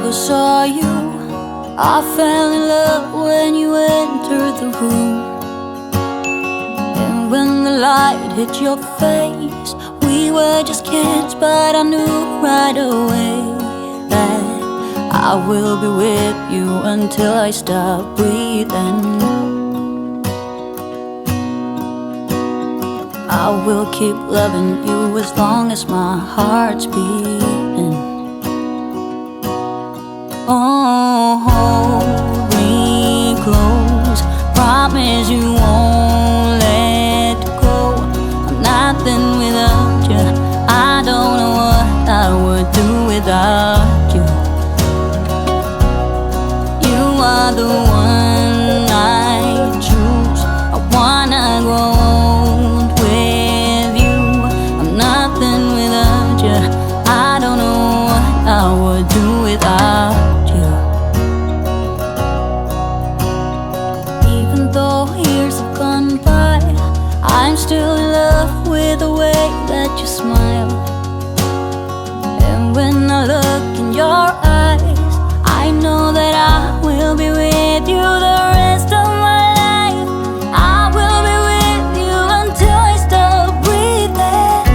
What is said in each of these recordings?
never saw you. I fell in love when you entered the room. And when the light hit your face, we were just kids, but I knew right away that I will be with you until I stop breathing. I will keep loving you as long as my heart's beating. Oh, hold me close, promise you won't let go. I'm nothing without you, I don't know what I would do without you. You are the one I choose, I wanna grow old with you. I'm nothing without you, I don't know what I would do without you. Even though years have gone by, I'm still in love with the way that you smile. And when I look in your eyes, I know that I will be with you the rest of my life. I will be with you until I stop breathing.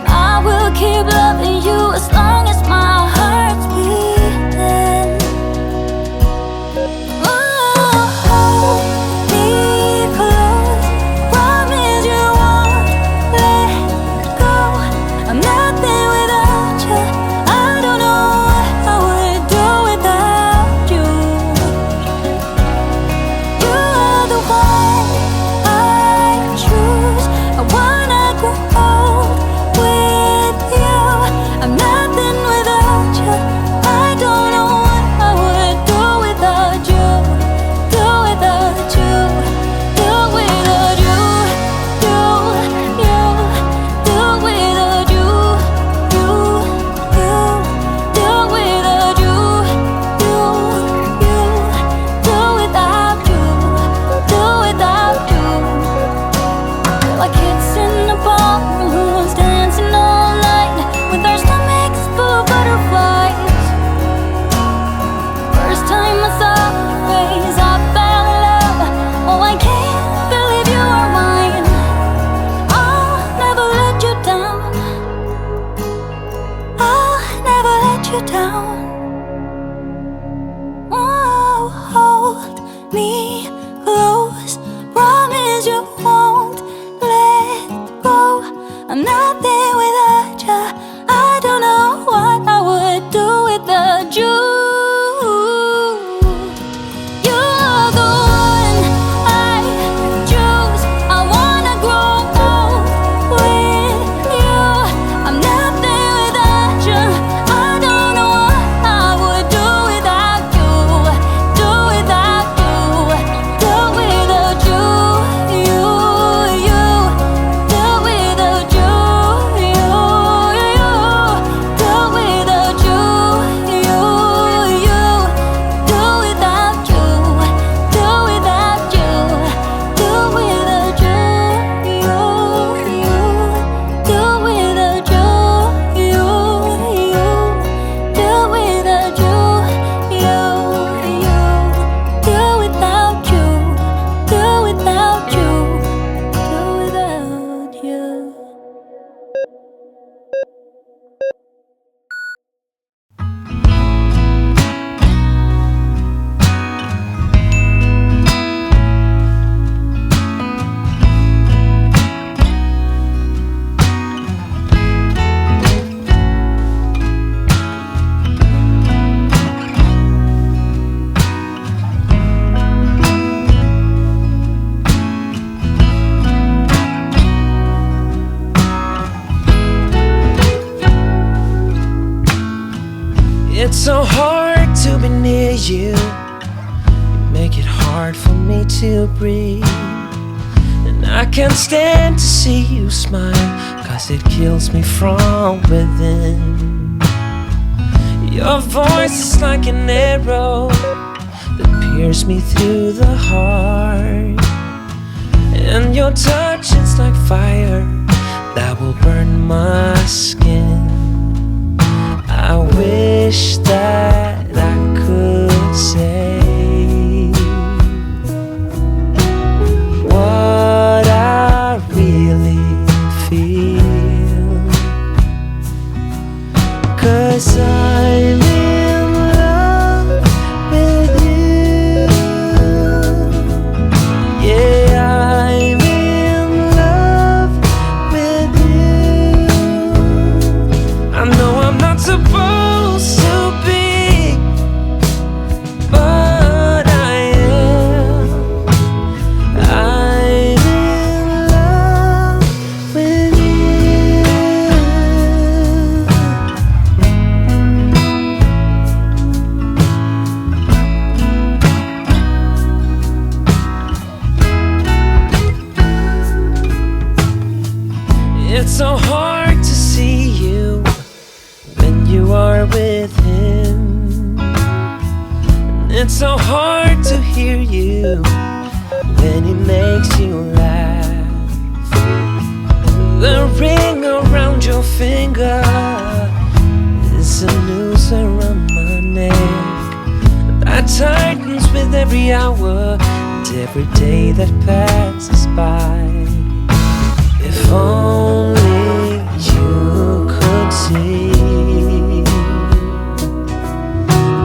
I will keep loving you as long as my heart's beating. Oh, hold me close, promise you won't let go. I'm nothing without you, I don't know what I would do without you. You are the one I choose, I wanna grow old with you. I'm nothing without you, I don't know what I would do without you. Do without you, do without you, do you, do without you, you, do without you, do without you, do without you. We're like kids in a ballroom, dancing all night with our stomachs full of butterflies. First time I saw your face, I fell in love. Oh, I can't believe you are mine. I'll never let you down, I'll never let you down. Oh, hold me close, promise you won't let go. I'm nothing without you, I don't know what I would do without you. You are the one I choose, I wanna grow old with you. I'm nothing without you, I don't know what I would do without you. Do without you, do without you, you, do without you, you, do without you, you, do without you, do without you, do without you, you, do without you, you, do without you, you, do without you, do without you, do without you. It's so hard to be near you. You make it hard for me to breathe. And I can't stand to see you smile, 'cause it kills me from within. Your voice is like an arrow that pierces me through the heart. And your touch is like fire that will burn my skin. wish that I could say what I really feel, 'cause I'm in love with you. Yeah, I'm in love with you. I know I'm not supposed to be, but I am. I'm in love with you. It's so hard to see you when you are with him. And it's so hard to hear you when he makes you laugh. The ring around your finger is a noose around my neck that tightens with every hour and every day that passes by. If only you could see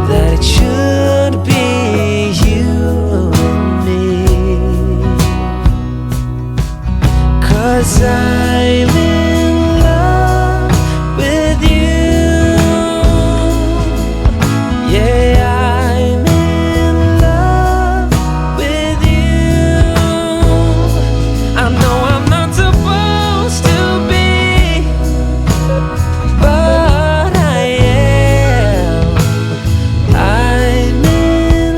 that it should be you and me, 'cause I'm in love with you. Yeah, I'm in love with you. I know I'm not supposed to be, but I am. I'm in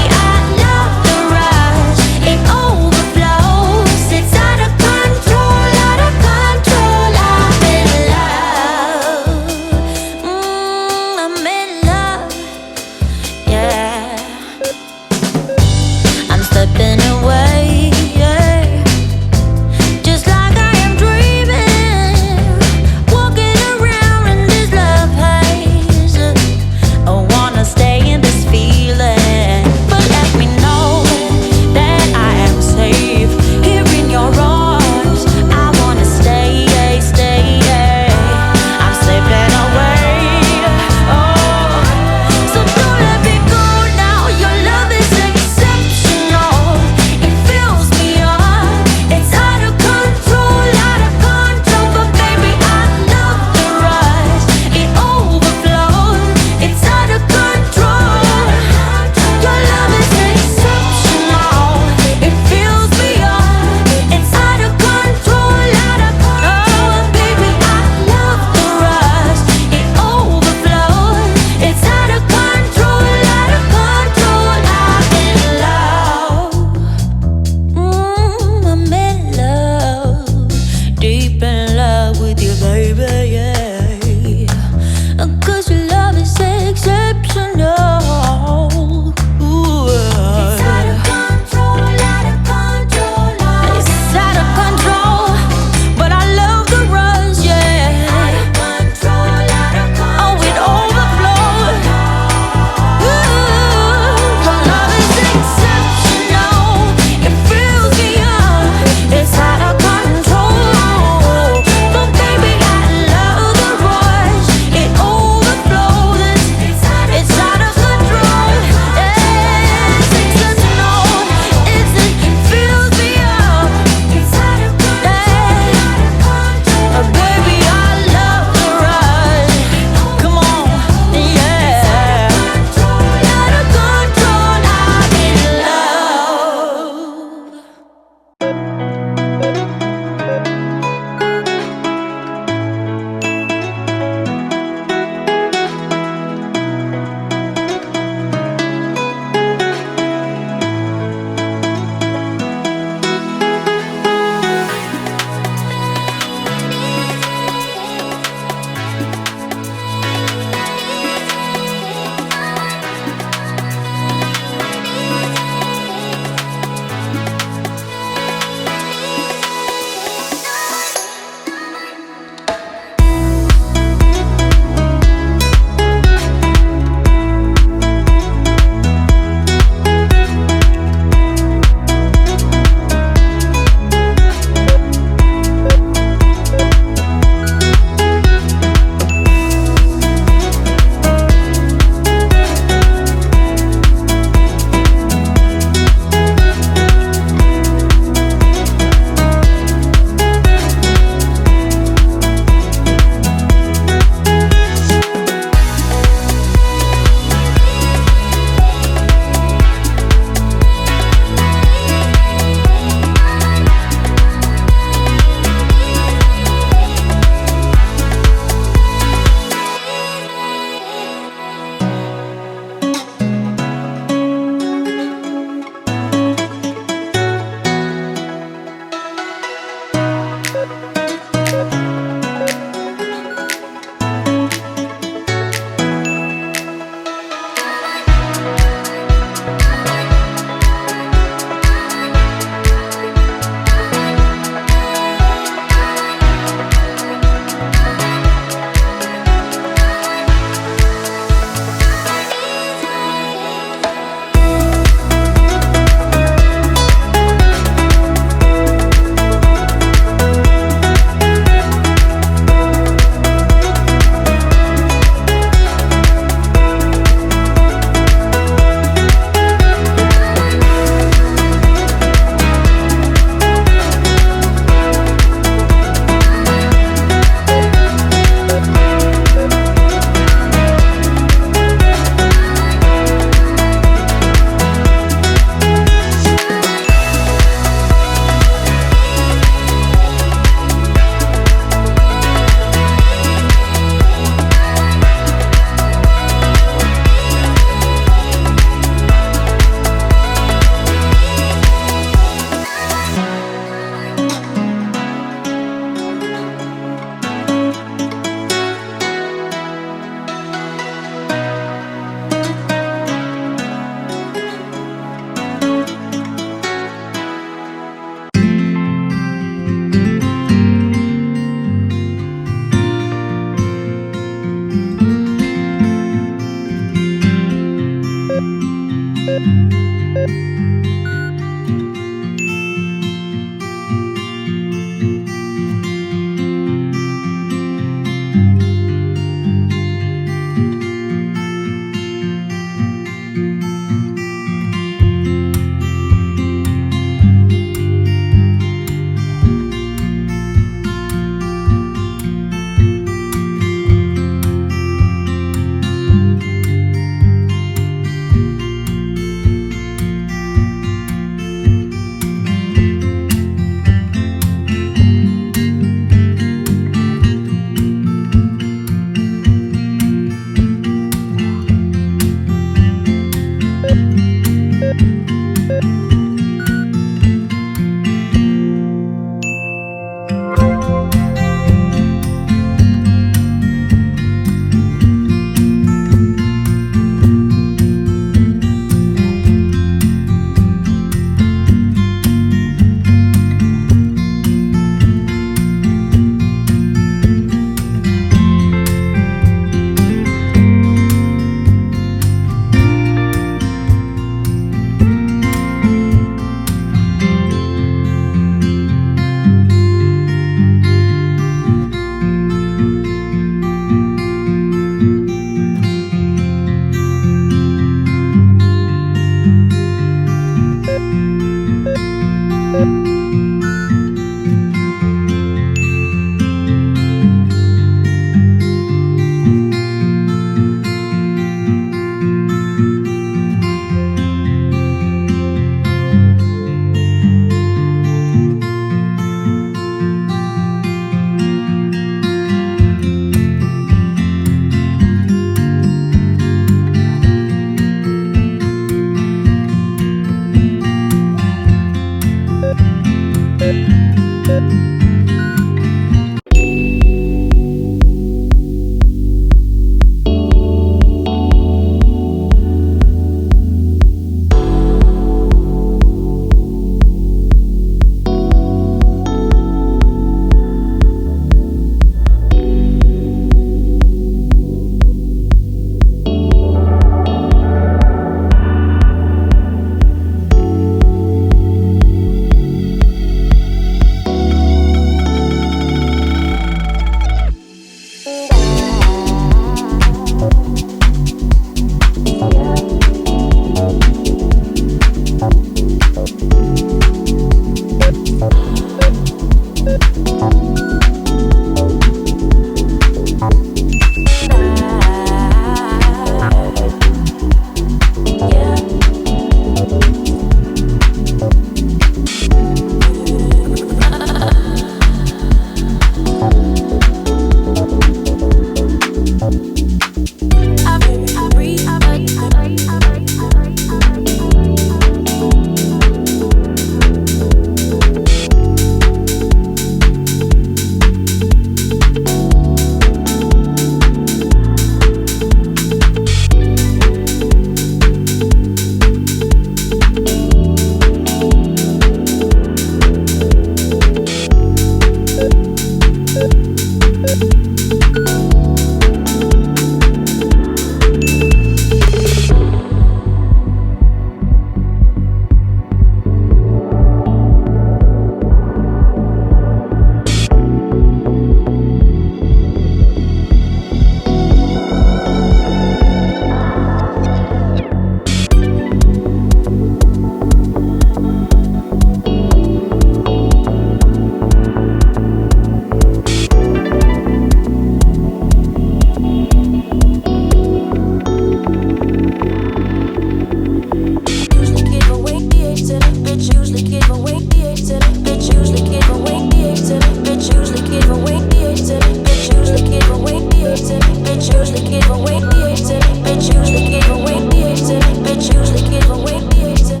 away the exit. Bitch usually give away the exit. Bitch usually give away the exit.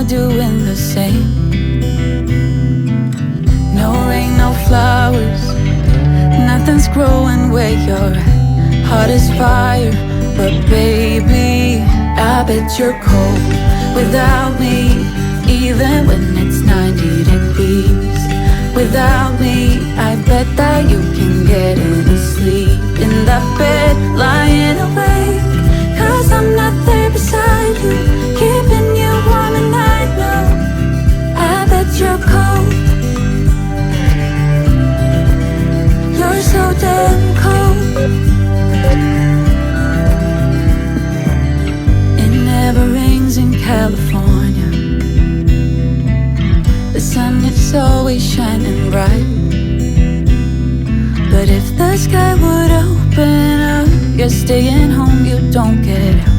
Doing the same. No rain, no flowers, nothing's growing where you're at. Heart is fire, but baby, I bet you're cold without me. Even when it's 90 degrees, without me, I bet that you can get any sleep in that bed, lying awake. 'Cause I'm not there beside you, keeping you warm and I know I bet you're cold. You're so damn cold. It never rains in California. The sun is always shining bright. But if the sky would open up, you're staying home, you don't get out.